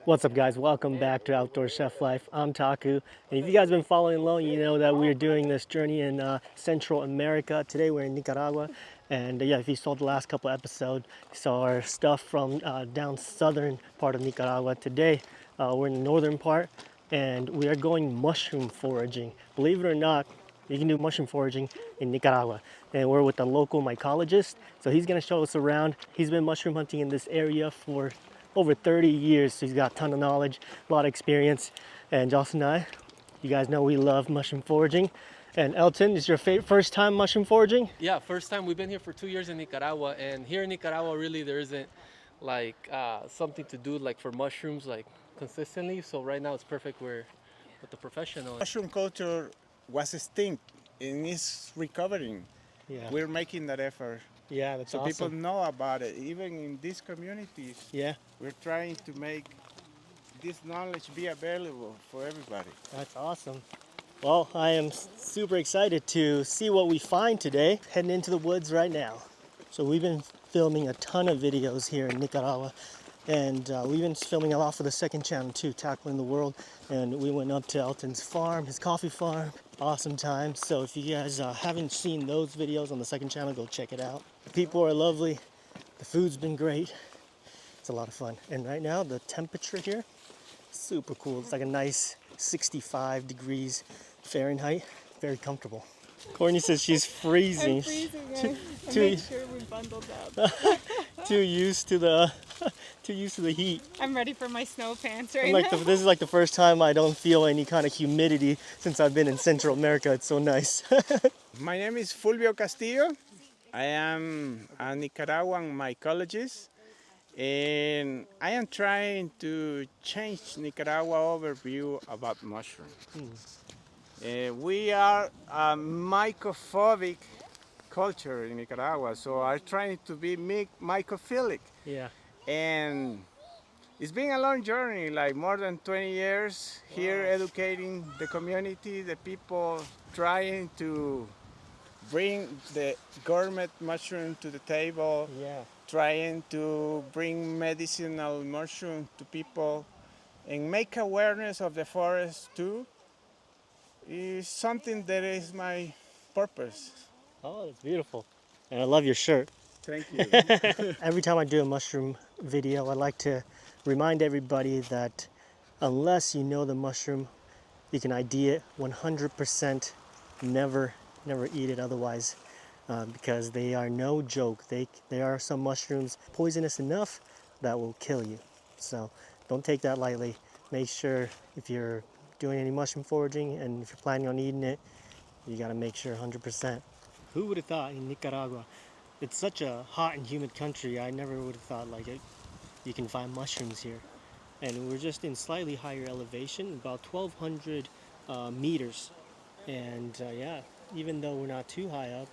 What's up, guys? Welcome back to Outdoor Chef Life. I'm Taku, and if you guys have been following along, you know that we're doing this journey in Central America. Today we're in Nicaragua, and yeah, if you saw the last couple episodes, you saw our stuff from down southern part of Nicaragua. Today we're in the northern part, and we are going mushroom foraging. Believe it or not, you can do mushroom foraging in Nicaragua. And we're with the local mycologist, so he's gonna show us around. He's been mushroom hunting in this area for over 30 years, so he's got a ton of knowledge, a lot of experience. And Joss and I, you guys know we love mushroom foraging. And Elton, is your first time mushroom foraging? Yeah, first time. We've been here for 2 years in Nicaragua, and here in Nicaragua, really, there isn't like something to do like for mushrooms like consistently. So right now, it's perfect. We're with the professional. Mushroom culture was extinct and is recovering. Yeah. We're making that effort. Yeah, that's so awesome. People know about it. Even in these communities, yeah, we're trying to make this knowledge be available for everybody. That's awesome. Well, I am super excited to see what we find today. Heading into the woods right now. So we've been filming a ton of videos here in Nicaragua, and we've been filming a lot for the second channel too, Tackling the World. And we went up to Elton's farm, his coffee farm. Awesome time. So if you guys haven't seen those videos on the second channel, go check it out. The people are lovely. The food's been great. It's a lot of fun. And right now the temperature here, super cool. It's like a nice 65 degrees Fahrenheit. Very comfortable. Courtney says she's freezing. I'm freezing. I Too- made sure we bundled up. Too used to the heat. I'm ready for my snow pants right Like now. this is like the first time I don't feel any kind of humidity since I've been in Central America. It's so nice. My name is Fulvio Castillo. I am a Nicaraguan mycologist, and I am trying to change Nicaragua overview about mushroom. We are a mycophobic culture in Nicaragua, so I'm trying to be mycophilic. Yeah. And it's been a long journey, like more than 20 years here educating the community, the people, trying to bring the gourmet mushroom to the table, Yeah. trying to bring medicinal mushroom to people and make awareness of the forest too is something that is my purpose. Oh, that's beautiful. And I love your shirt. Thank you. Every time I do a mushroom video, I like to remind everybody that unless you know the mushroom, you can ID it 100%. Never eat it otherwise, because they are no joke. There are some mushrooms poisonous enough that will kill you. So don't take that lightly. Make sure if you're doing any mushroom foraging and if you're planning on eating it, you got to make sure 100%. Who would have thought in Nicaragua? It's such a hot and humid country. I never would have thought you can find mushrooms here. And we're just in slightly higher elevation, about 1,200 meters. And yeah, even though we're not too high up,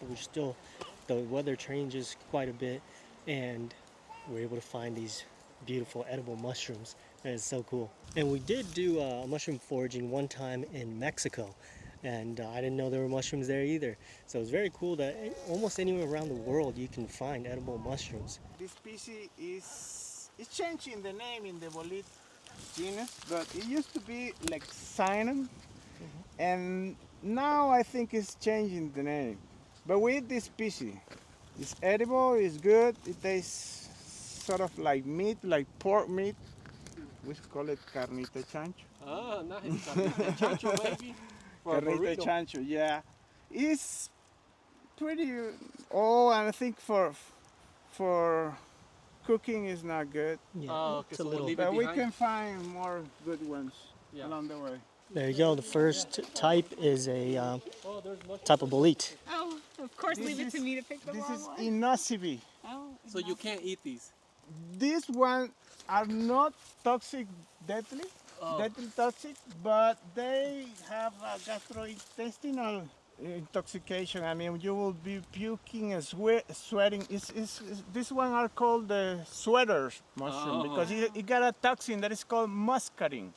the weather changes quite a bit, and we're able to find these beautiful edible mushrooms. And it's so cool. And we did do mushroom foraging one time in Mexico. And I didn't know there were mushrooms there either. So it's very cool that almost anywhere around the world you can find edible mushrooms. This species is changing the name in the bolete genus, but it used to be like cyanum, and now I think it's changing the name. But we eat this species. It's edible, it's good, it tastes sort of like meat, like pork meat. We call it carnita chancho. Oh, nice. Chancho, baby. For a Carnita burrito. chancho, yeah. It's pretty old, and I think for cooking is not good. Yeah, Oh, okay, it's a so we'll little. leave it But we behind. can find more good ones Yeah. along the way. There you go. The first type is a Oh, there's mushroom. type of bolete. Oh, of course, This leave it to is- me to pick the This wrong is one. inosivi. Oh, So you can't eat these. These ones are not toxic, deadly toxic, but they have a gastrointestinal intoxication. I mean, you will be puking and sweating. This one are called the sweaters mushroom because it got a toxin that is called muscadine.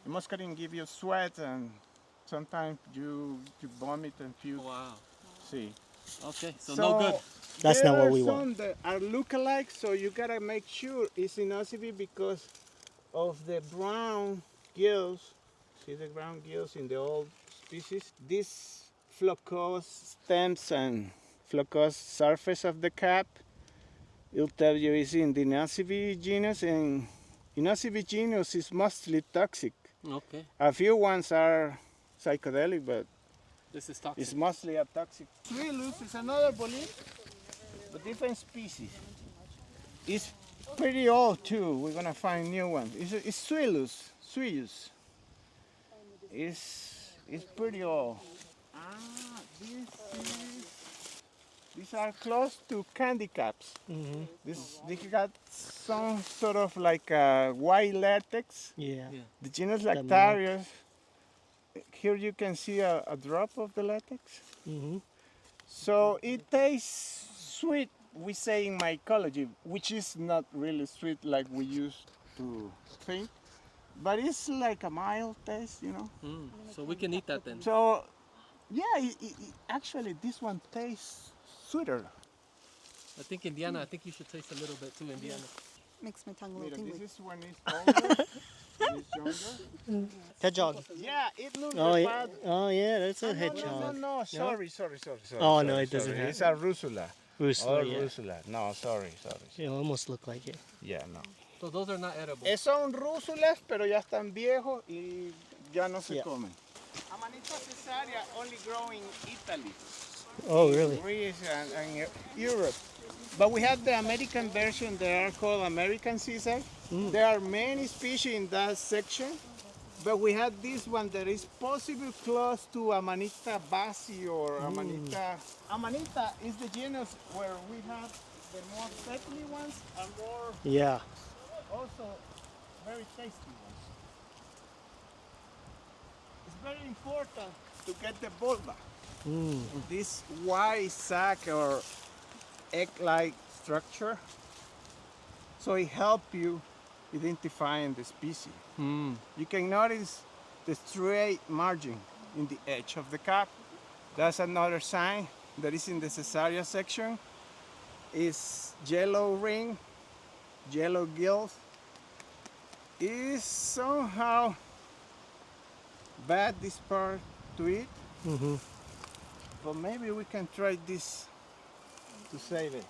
The muscadine give you sweat, and sometimes you vomit and puke. Wow. See. Okay, so no good. That's there not what are we some want. that are look-alike, so you gotta make sure it's inosivi because of the brown gills. See the brown gills in the old species? These flocose stems and flocose surface of the cap, it'll tell you it's in the Nocivi genus, and Nocivi genus is mostly toxic. Okay. A few ones are psychedelic, but This is toxic. it's mostly a toxic. Suillus is another bolete, but different species. It's pretty old too. We're gonna find new ones. It's Suillus. Suillus. It's pretty old. These are close to candy caps. They got some sort of like a white latex. Yeah. The genus The Lactarius. Here you can see a drop of the latex. Mm-hmm. So it tastes sweet, we say in mycology, which is not really sweet like we used to think, but it's like a mild taste, you know. So we can eat that then. So yeah, actually this one tastes sweeter. I think Indiana, I think you should taste a little bit too, Indiana. Makes my tongue a little tingly. This one is older, this younger. Hedgehog. Yeah, it looks Oh like yeah. bad. Oh yeah, that's a No, hedgehog. no, sorry. Oh, no, it doesn't have- It's a rusula. Rusula, Oh, yeah. rusula. No, sorry. It almost looked like it. Yeah, no. So those are not edible. Son rúsulas, pero ya están viejos y ya no se Yeah. comen. Amanita cesaria only grow in Italy, Oh really? Greece, and Europe. But we have the American version that are called American Caesar. There are many species in that section, but we have this one that is possibly close to Amanita basi or Amanita. Amanita is the genus where we have the more deadly ones and more Yeah. also very tasty ones. It's very important to get the vulva. This white sac or egg-like structure, so it helps you identifying the species. You can notice the straight margin in the edge of the cap. That's another sign that is in the cesaria section. Is yellow ring, yellow gills. Is somehow bad this part to eat, but maybe we can try this to save it.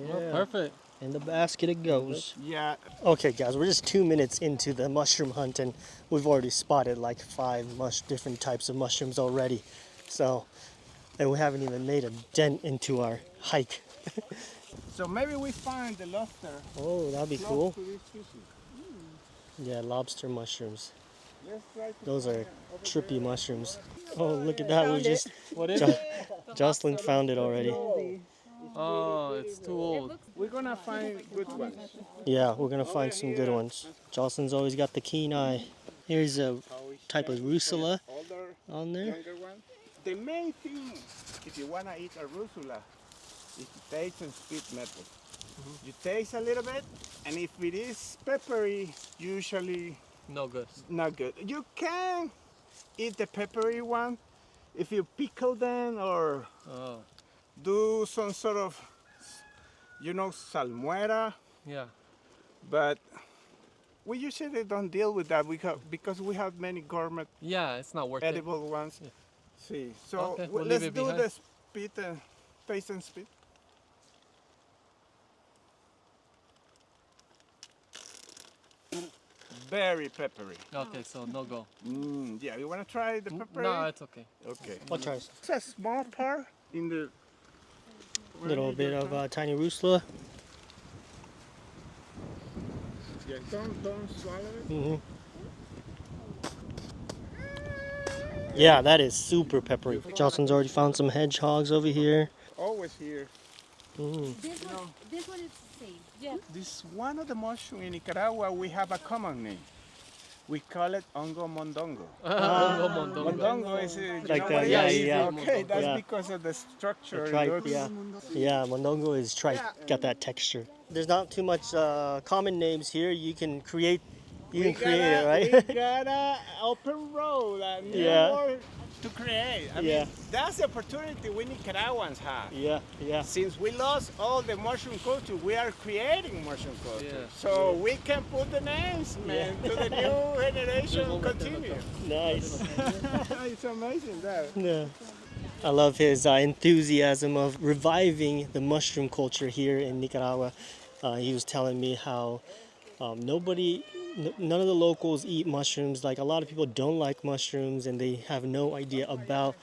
Yeah. Perfect. In the basket it goes. Yeah, Okay, guys, we're just 2 minutes into the mushroom hunt, and we've already spotted like 5 different types of mushrooms already. So, and we haven't even made a dent into our hike. so maybe we find the lobster Oh, that'd be close cool. to this species. Yeah, lobster mushrooms. Let's try to Those find are it over trippy mushrooms. Oh, look at that. We just What is Jo- it? Jocelyn found it already. Oh, it's too old. there. We're gonna find good ones. Yeah, we're gonna find some good ones. Jocelyn's always got the keen eye. Here's a type of rusula Older, on there. younger one. The main thing, if you wanna eat a rusula, is the taste and spit method. You taste a little bit, and if it is peppery, usually No good. not good. You can eat the peppery one if you pickle them or Oh, do some sort of, salmuera, yeah. but we usually don't deal with that because we have many gourmet Yeah, it's not worth edible ones. See, so Okay, we'll let's leave it do behind. the spit and taste and spit. Very peppery. it. Okay, so no go. Yeah, you wanna try the peppery? No, it's okay. Okay. What try? It's a small part in the. Little bit of tiny rusula. Yeah, don't swallow it. Hmm. Yeah, that is super peppery. Jocelyn's already found some hedgehogs over here. Always here. This one is the same. Yeah. This one of the mushroom in Nicaragua, we have a common name. We call it ongo mondongo. Mondongo is Like what that, it yeah, is? yeah. Okay, that's Yeah. because of the structure. The it tripe, looks- yeah. Yeah, mondongo is tripe. Got that texture. There's not too much common names here. You can create. You can create it, right? We got a open road. Yeah. More to create. I Yeah. mean, that's the opportunity we Nicaraguans have. Yeah, yeah. Since we lost all the mushroom culture, we are creating mushroom culture. Yeah. So we can put the names, man, to the new generation continue. Nice. It's amazing that. Yeah. I love his enthusiasm of reviving the mushroom culture here in Nicaragua. He was telling me how none of the locals eat mushrooms. Like a lot of people don't like mushrooms and they have no idea about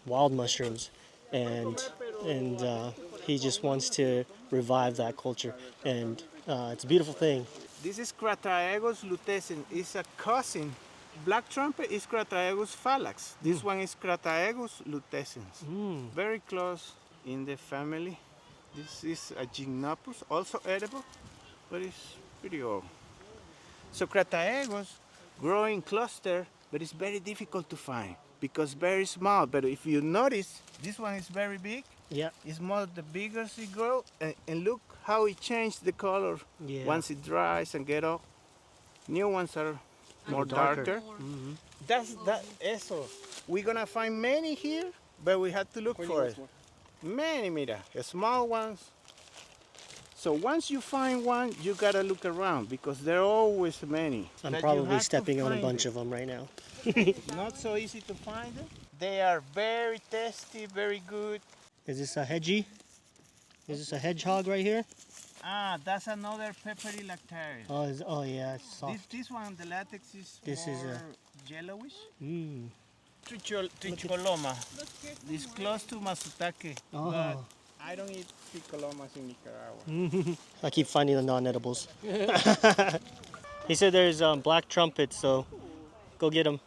wild mushrooms, and he just wants to revive that culture, and it's a beautiful thing. This is Crataegus lutescens. It's a cousin. Black trumpet is Crataegus phallax. This one is Crataegus lutescens. Very close in the family. This is a gymnopus, also edible, but it's pretty old. So Crataegus grow in cluster, but it's very difficult to find because very small. But if you notice, this one is very big. Yeah. It's more the bigger it grows, and look how it changed the color Yeah. once it dries and get off. New ones are more darker. That's that. Eso. We're gonna find many here, but we have to look for it. Many, mira, small ones. So once you find one, you gotta look around because there are always many. I'm that you probably have to stepping on a find bunch it. of them right now. Not so easy to find them. They are very tasty, very good. Is this a hedgie? Is this a hedgehog right here? Ah, that's another peppery lactarius. Oh yeah, it's soft. This one, the latex is This is more yellowish. Mm. Tricoloma. It's close to Masutake, Oh. but I don't eat tricolomas in Nicaragua. I keep finding the non-edibles. He said there's black trumpets, so go get them.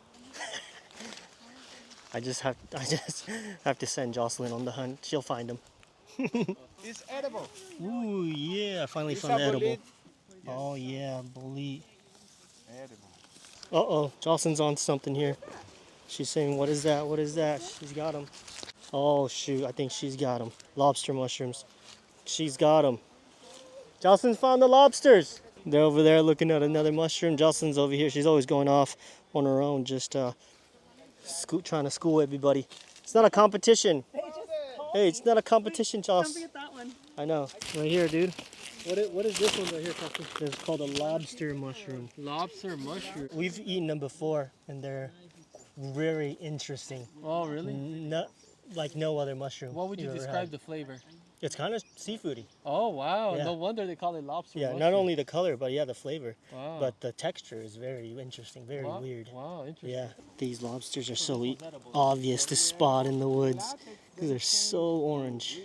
I just have to send Jocelyn on the hunt. She'll find them. It's edible. Ooh yeah, I finally It's found the a edible. bolete. Oh yeah, bolete. Edible. Uh-oh, Jocelyn's on something here. She's saying, what is that? What is that? She's got them. Oh shoot, I think she's got them. Lobster mushrooms. She's got them. Jocelyn's found the lobsters. They're over there looking at another mushroom. Jocelyn's over here. She's always going off on her own, just trying to school everybody. It's not a competition. Hey, it's not a competition, Joss. Don't forget that one. I know. Right here, dude. What is this one right here, Jocelyn? It's called a lobster mushroom. Lobster mushroom. We've eaten them before, and they're very interesting. Oh, really? Not like no other mushroom. What would you you've ever describe had. the flavor? It's kind of seafoody. Oh, wow. Yeah. No wonder they call it lobster Yeah, mushroom. not only the color, but yeah, the flavor. Wow. But the texture is very interesting, very wow. weird. Wow, interesting. Yeah, these lobsters are so obvious to spot in the woods because they're so orange.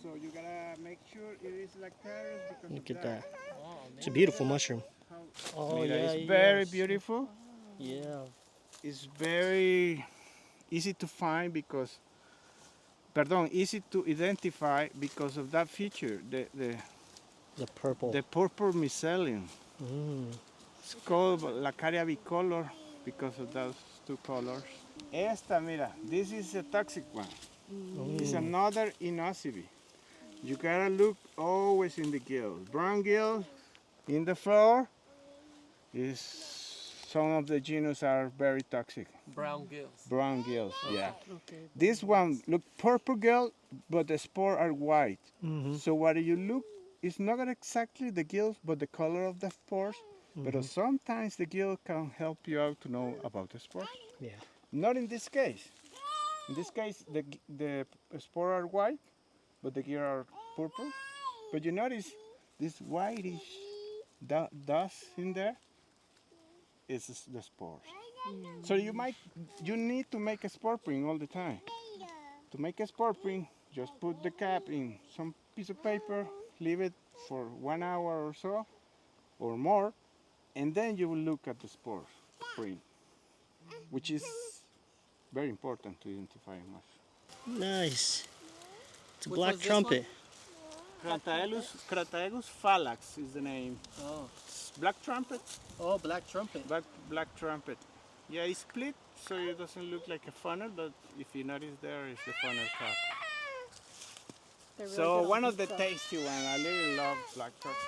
So you gotta make sure it is lactarius because Look of at that. It's a beautiful mushroom. Oh Mira, yeah, it's very yes. beautiful. Yeah. It's very easy to find because, pardon, easy to identify because of that feature, The purple. the purple mycelium. Mm. It's called Lacaria bicolor because of those two colors. Esta, mira, this is a toxic one. It's another inocibi. You gotta look always in the gills. Brown gills in the floor is some of the genus are very toxic. Brown gills. Brown gills, yeah. This one look purple gill, but the spores are white. Mm-hmm. So what you look is not exactly the gills, but the color of the spores. But sometimes the gill can help you out to know about the spores. Yeah. Not in this case. In this case, the spores are white, but the gill are purple. But you notice this whitish dust in there is the spores. So you need to make a spore print all the time. To make a spore print, just put the cap in some piece of paper, leave it for 1 hour or so, or more, and then you will look at the spore print, which is very important to identify a mushroom. Nice. It's a Which black was this trumpet. Crataegus phallax is the name. Oh. Black trumpet, Oh, black trumpet. black trumpet. Yeah, it's split, so it doesn't look like a funnel, but if you notice there is the funnel cap. They're really So good one on of the pizza. tasty one, I really love black trumpet.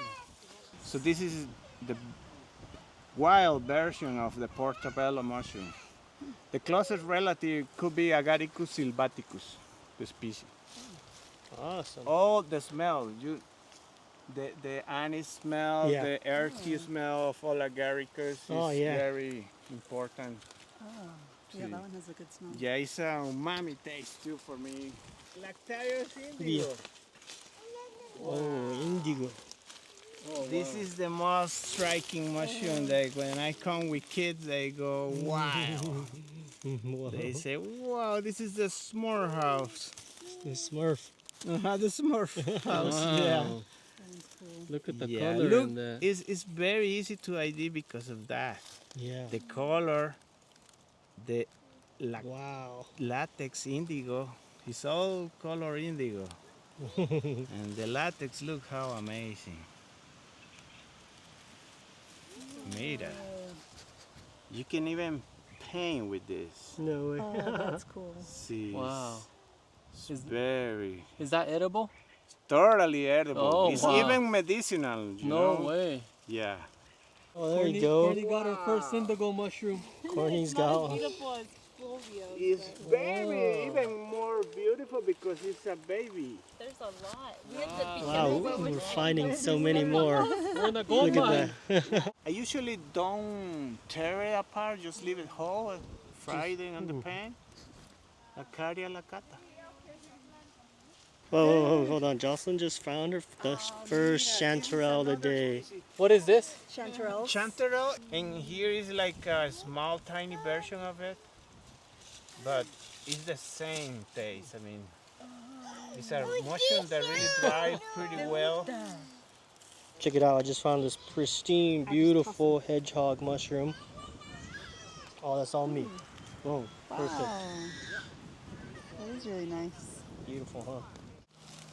So this is the wild version of the portobello mushroom. The closest relative could be Agaricus sylvaticus, the species. Awesome. All the smell, the anise smell, Yeah. the earthy smell of all Agaricus is yeah. very important. Yeah, that one has a good smell. Yeah, it's a umami taste too for me. Lactarius Yeah. indigo. Oh, indigo. This is the most striking mushroom. Like when I come with kids, they go, wow. Whoa. They say, wow, this is the Smurf house. The Smurf. The Smurf house. Yeah. Look at the Yeah, color look, in that. it's very easy to ID because of that. Yeah. The color, the Wow. latex indigo, it's all color indigo. And the latex, look how amazing. Mira. You can even paint with this. No way. Oh, that's cool. See, Wow. it's very, Is that edible? totally edible. Oh, It's wow. even medicinal, you No know? way. Yeah. Oh, there you go. Corny got her first indigo mushroom. Corny's got one. Beautiful as Fulvio. It's very, even more beautiful because it's a baby. There's a lot. We have to be Wow, careful we're with finding so many more. We're in the gold Look mine. at that. I usually don't tear it apart, just leave it whole and fry it on the pan. La caria la cata. Whoa, hold on. Jocelyn just found her the first chanterelle of the day. What is this? Chanterelle. Chanterelle, and here is like a small, tiny version of it, but it's the same taste. I mean, it's a mushroom that really dries pretty well. Check it out. I just found this pristine, beautiful hedgehog mushroom. Oh, that's all me. Oh, perfect. Wow. That is really nice. Beautiful, huh?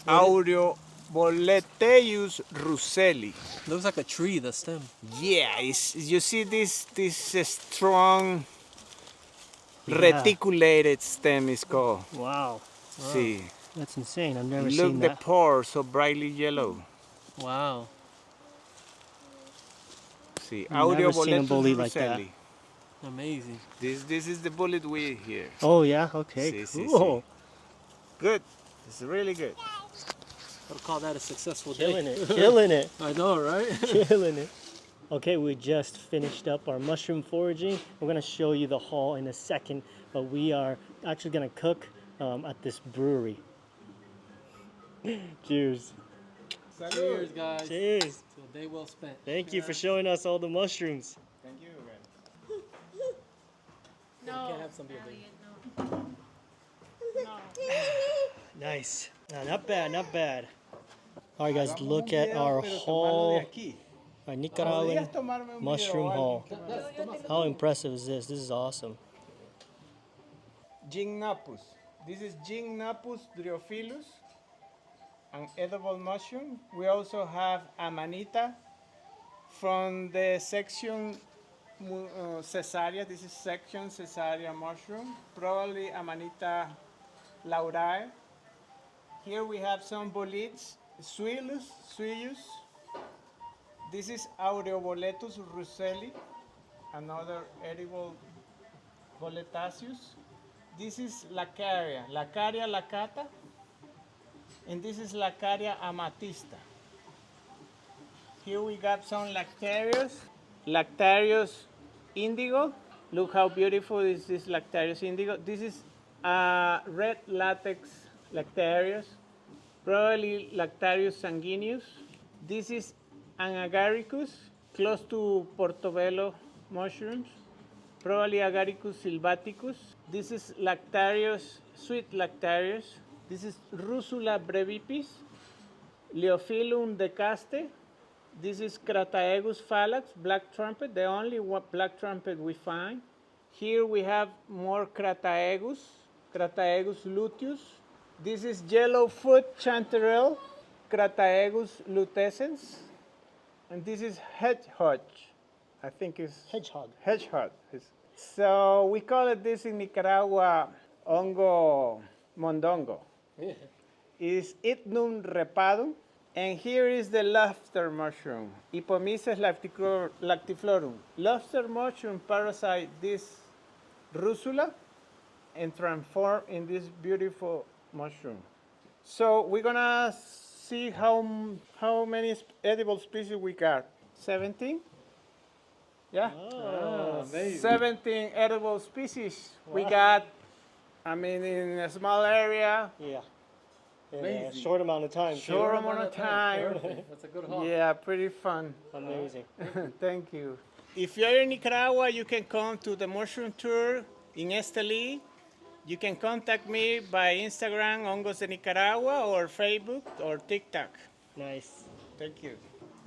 Aureoboleteus russelli. Looks like a tree, the stem. Yeah, you see this strong Yeah. reticulated stem is called. Wow. See, That's insane. I've never look seen the that. pores so brightly yellow. Wow. See, Never seen a Aureoboletus bullet like that. russelli. Amazing. This is the bullet we here. Oh, yeah? Okay, See, see, cool. Good. It's really good. I'll call that a successful day. Killing it. Killing it. I know, right? Killing it. Okay, we just finished up our mushroom foraging. We're gonna show you the haul in a second, but we are actually gonna cook at this brewery. Cheers. Cheers, guys. Cheers. To a day well spent. Thank you for showing us all the mushrooms. Thank you. You can't have some beer, baby. Nice. Not bad, not bad. All right, guys, look at our haul, our Nicaraguan mushroom haul. How impressive is this? This is awesome. Gymnopus. This is Gymnopus dryophilus, an edible mushroom. We also have Amanita from the section Cesaria. This is section Cesaria mushroom, probably Amanita laurae. Here we have some boletes, Suillus. This is Aureoboletus russelli, another edible boletaceous. This is Lacaria lacata, and this is Lacaria amatista. Here we got some Lactarius indigo. Look how beautiful is this Lactarius indigo. This is red latex Lactarius, probably Lactarius sanguineus. This is an Agaricus, close to Portobello mushrooms, probably Agaricus sylvaticus. This is Lactarius, sweet Lactarius. This is Rusula brevipis, Leophyllum decaste. This is Crataegus phallax, black trumpet, the only black trumpet we find. Here we have more Crataegus luteus. This is yellowfoot chanterelle, Crataegus lutescens. And this is hedgehog. I think it's Hedgehog. hedgehog. So we call it this in Nicaragua, hongo mondongo. Is Itnum repadum. And here is the lobster mushroom, Hypomyces lactiflorum. Lobster mushroom parasite this rusula and transform in this beautiful mushroom. So we're gonna see how many edible species we got. 17? Yeah. Oh, 17 edible species. We got, I mean, in a small area, yeah. In a short amount of time. short amount of time. Perfect. That's a good haul. Yeah, pretty fun. Amazing. Thank you. If you're in Nicaragua, you can come to the mushroom tour in Esteli. You can contact me by Instagram, Hongos de Nicaragua, or Facebook, or TikTok. Nice. Thank you.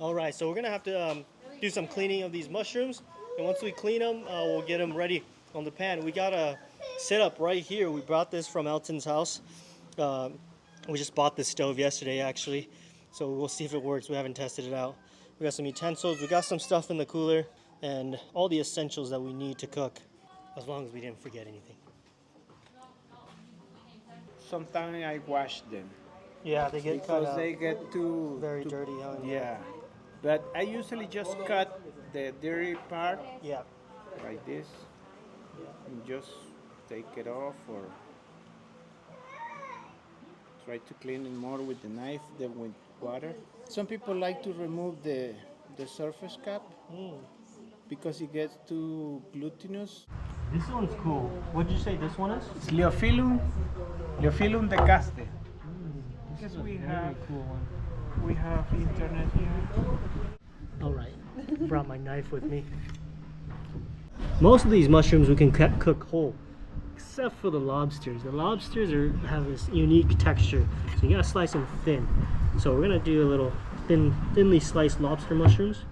All right, so we're gonna have to do some cleaning of these mushrooms, and once we clean them, we'll get them ready on the pan. We got a setup right here. We brought this from Elton's house. We just bought this stove yesterday, actually, so we'll see if it works. We haven't tested it out. We got some utensils. We got some stuff in the cooler, and all the essentials that we need to cook, as long as we didn't forget anything. Sometimes I wash them Yeah, they get because they get too very dirty. Huh? Yeah, but I usually just cut the dirty part Yeah. like this and just take it off, or try to clean it more with the knife than with water. Some people like to remove the surface cap because it gets too glutinous. This one's cool. What did you say this one is? It's Leophyllum de Caste. Because we have internet here. All right, brought my knife with me. Most of these mushrooms we can cook whole, except for the lobsters. The lobsters have this unique texture, so you gotta slice them thin. So we're gonna do a little thinly sliced lobster mushrooms.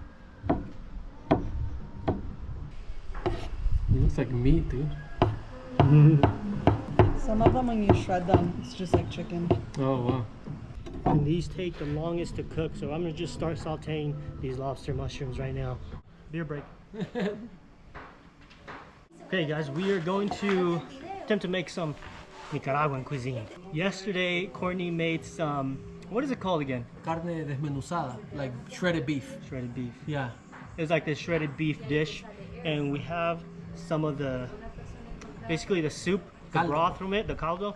It looks like meat, dude. Some of them, when you shred them, it's just like chicken. Oh, wow. And these take the longest to cook, so I'm gonna just start sauteing these lobster mushrooms right now. Beer break. Okay guys, we are going to attempt to make some Nicaraguan cuisine. Yesterday, Courtney made some, what is it called again? Carne desmenuzada, like shredded beef. Shredded beef. Yeah. It's like this shredded beef dish, and we have some of basically the soup, the Caldo. broth from it, the caldo.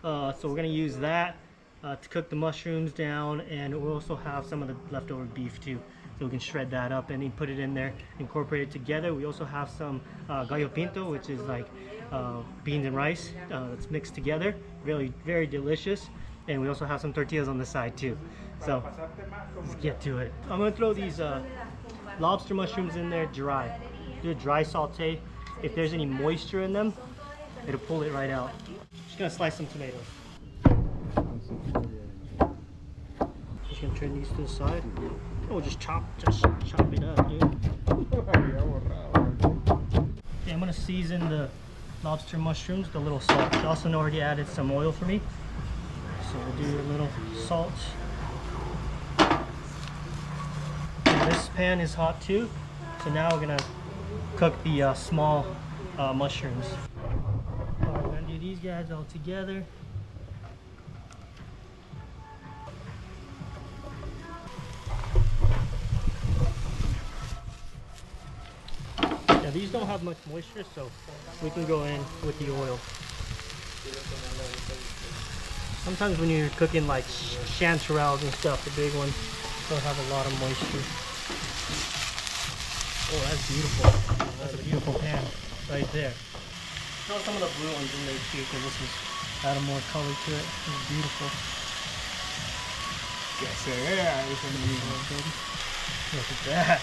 So we're gonna use that to cook the mushrooms down, and we'll also have some of the leftover beef too. So we can shred that up and then put it in there, incorporate it together. We also have some gallo pinto, which is like beans and rice that's mixed together. Really, very delicious. And we also have some tortillas on the side too. So let's get to it. I'm gonna throw these lobster mushrooms in there dry. Do a dry saute. If there's any moisture in them, it'll pull it right out. Just gonna slice some tomatoes. Just gonna turn these to the side. Oh, just chop it up, dude. Okay, I'm gonna season the lobster mushrooms with a little salt. Dawson already added some oil for me, so we'll do a little salt. And this pan is hot too, so now we're gonna cook the small mushrooms. Alright, we're gonna do these guys all together. Yeah, these don't have much moisture, so we can go in with the oil. Sometimes when you're cooking like chanterelles and stuff, the big ones don't have a lot of moisture. Oh, that's beautiful. That's a beautiful pan right there. Throw some of the blue ones in there too, because this is add more color to it. It's beautiful. Yes, yeah, Look at that.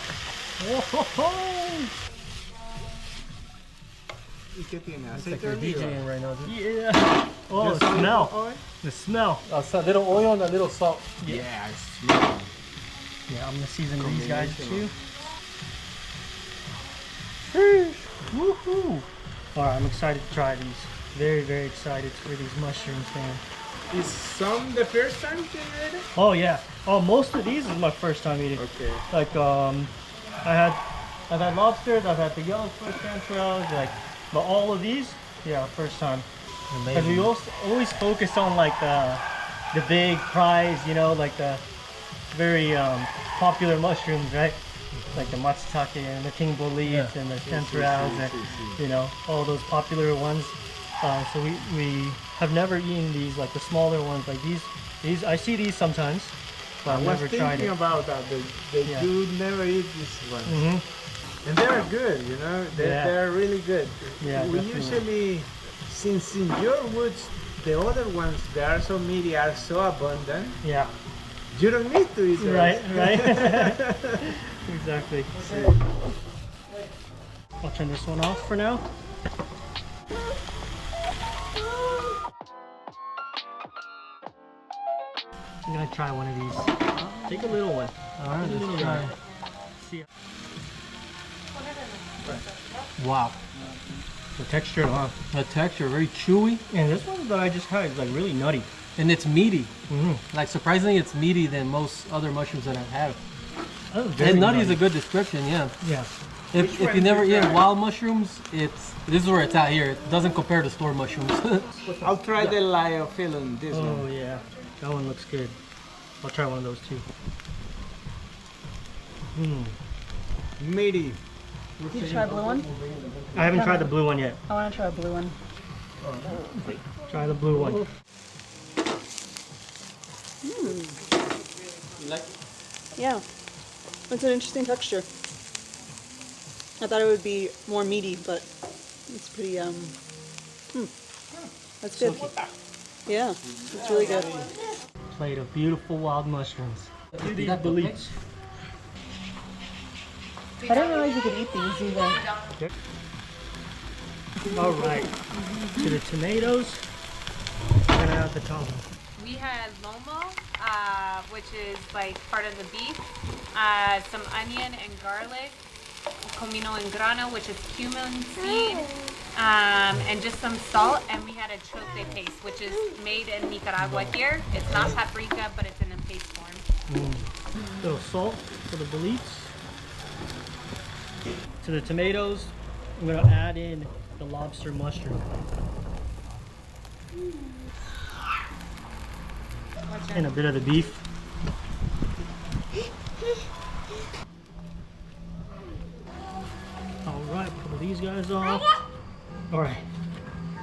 Whoa! It's like you're DJing right now, dude. Yeah. Oh, the smell. The smell. A little oil and a little salt. Yeah, I smell. Yeah, I'm gonna season these guys too. Woohoo! Alright, I'm excited to try these. Very, very excited for these mushrooms, man. Is some the first time you did it? Oh yeah. Oh, most of these is my first time eating. Okay. Like I've had lobsters, I've had the yellowfish chanterelles, like, but all of these, yeah, first time. Because we always focus on like the big prize, you know, like the very popular mushrooms, right? like the matsutake and the king boletes and the temporals and you know all those popular ones. So we have never eaten these, like the smaller ones, like these. I see these sometimes, but I've never tried it. about that. They Yeah. do never eat this one. Mm-hmm. And they're good, you know. They're really good. Yeah, we definitely. usually, since in your woods, the other ones that are so meaty are so abundant, Yeah. you don't need to eat those. Right. Exactly. I'll turn this one off for now. I'm gonna try one of these. Take a little one. All right, Take a let's little try. one. See. Wow, The texture, huh? the texture very chewy, And this one that I just had is like really nutty. and it's meaty. Mm-hmm. Like surprisingly, it's meaty than most other mushrooms that I've had. Very And nutty is a good description, yeah. Yeah. If you never eaten wild mushrooms, this is where it's at here. It doesn't compare to store mushrooms. I'll try the lyophyllum, this one. Oh yeah, that one looks good. I'll try one of those too. Meaty. Did you try blue one? I haven't tried the blue one yet. I want to try a blue one. Try the blue one. Yeah, it's an interesting texture. I thought it would be more meaty, but it's pretty, that's good. Yeah, it's really good. Plate of beautiful wild mushrooms. These boletes. I didn't realize you could eat these either. All right. To the tomatoes. And out the top. We had lomo, which is like part of the beef, some onion and garlic, comino en grano, which is cumin seed, and just some salt. And we had a chote paste, which is made in Nicaragua here. It's not paprika, but it's in a paste form. Little salt for the boletes. To the tomatoes, I'm gonna add in the lobster mushroom. And a bit of the beef. All right, pull these guys off. All right,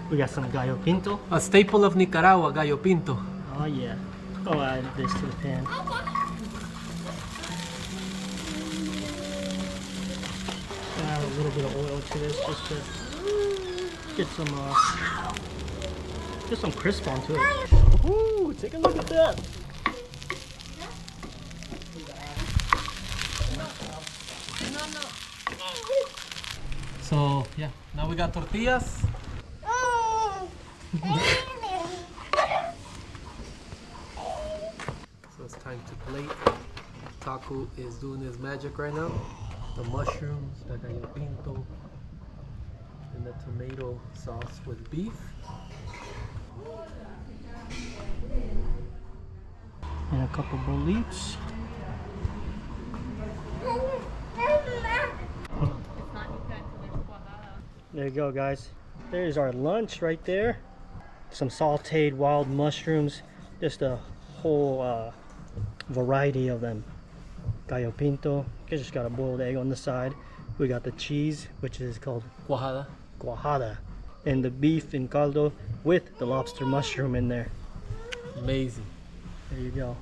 we got some gallo pinto. A staple of Nicaragua, gallo pinto. Oh yeah. I'll add this to the pan. Add a little bit of oil to this just to get some crisp onto it. Ooh, take a look at that. So yeah, now we got tortillas. So it's time to plate. Taco is doing his magic right now. The mushrooms, the gallo pinto, and the tomato sauce with beef. And a couple boletes. There you go, guys. There's our lunch right there. Some sauteed wild mushrooms. Just a whole variety of them. Gallo pinto. Just got a boiled egg on the side. We got the cheese, which is called Cuajada. cuajada. And the beef in caldo with the lobster mushroom in there. Amazing. There you go.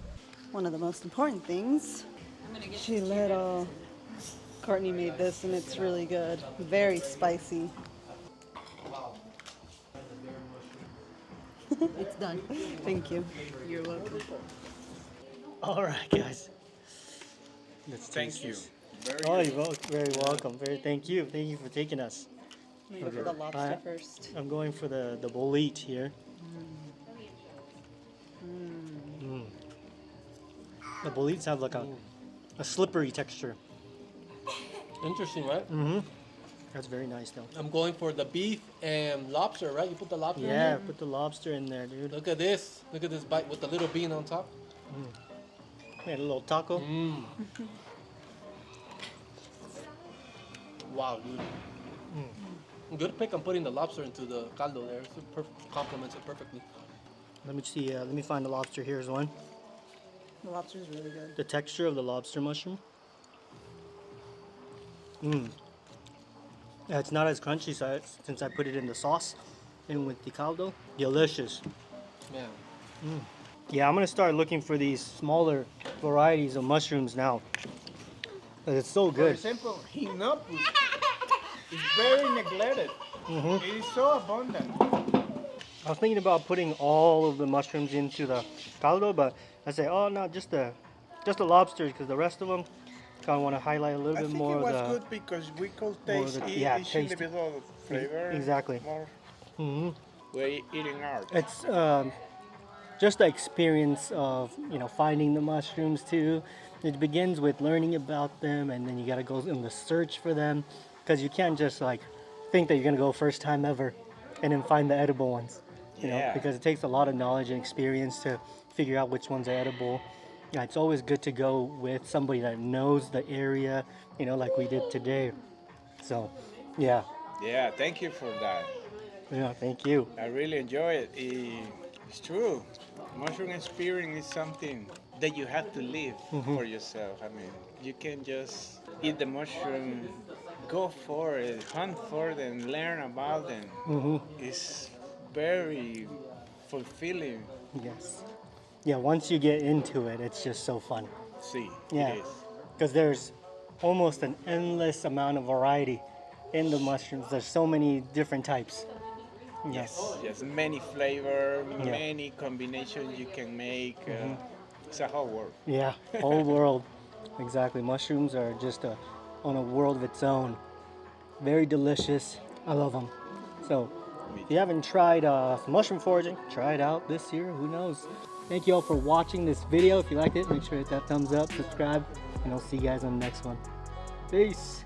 One of the most important things. She little. Courtney made this and it's really good. Very spicy. It's done. Thank you. You're welcome. All right, guys. Thank you. Oh, you're very welcome. Thank you. Thank you for taking us. I'm gonna go for the lobster first. I'm going for the bolete here. The boletes have like a slippery texture. Interesting, right? That's very nice though. I'm going for the beef and lobster, right? You put the lobster in Yeah, there? put the lobster in there, dude. Look at this. Look at this bite with the little bean on top. Made a little taco. Wow, dude. Good pick on putting the lobster into the caldo there. It complements it perfectly. Let me see. Let me find the lobster. Here's one. The lobster's really good. The texture of the lobster mushroom. Yeah, it's not as crunchy since I put it in the sauce and with the caldo. Delicious. Yeah. Yeah, I'm gonna start looking for these smaller varieties of mushrooms now. 'Cause it's so For good. example, hinopus is very neglected. It is so abundant. I was thinking about putting all of the mushrooms into the caldo, but I say, oh no, just the lobsters, because the rest of them kind of want to highlight a little I bit think more it was of the. good because we could more of taste the- each yeah, taste. individual flavor. Exactly. More. hmm We're eating art. It's just the experience of finding the mushrooms too. It begins with learning about them, and then you got to go in the search for them, because you can't just like think that you're gonna go first time ever, and then find the edible ones. Yeah. Because it takes a lot of knowledge and experience to figure out which ones are edible. Yeah, it's always good to go with somebody that knows the area, like we did today. So, yeah, Yeah, thank you for that. thank you. I really enjoy it. It's true. Mushroom experience is something that you have to live for yourself. I mean, you can just eat the mushroom, go for it, hunt for them, learn about them. It's very fulfilling. Yes. Yeah, once you get into it, it's just so fun. See, Yeah. it is. Because there's almost an endless amount of variety in the mushrooms. There's so many different types. Yes, many flavor, many combinations you can make. It's a whole world. Yeah, whole world. Exactly. Mushrooms are just on a world of its own. Very delicious. I love them. So, if you haven't tried mushroom foraging, try it out this year. Who knows? Thank you all for watching this video. If you liked it, make sure to hit that thumbs up, subscribe, and I'll see you guys on the next one. Peace.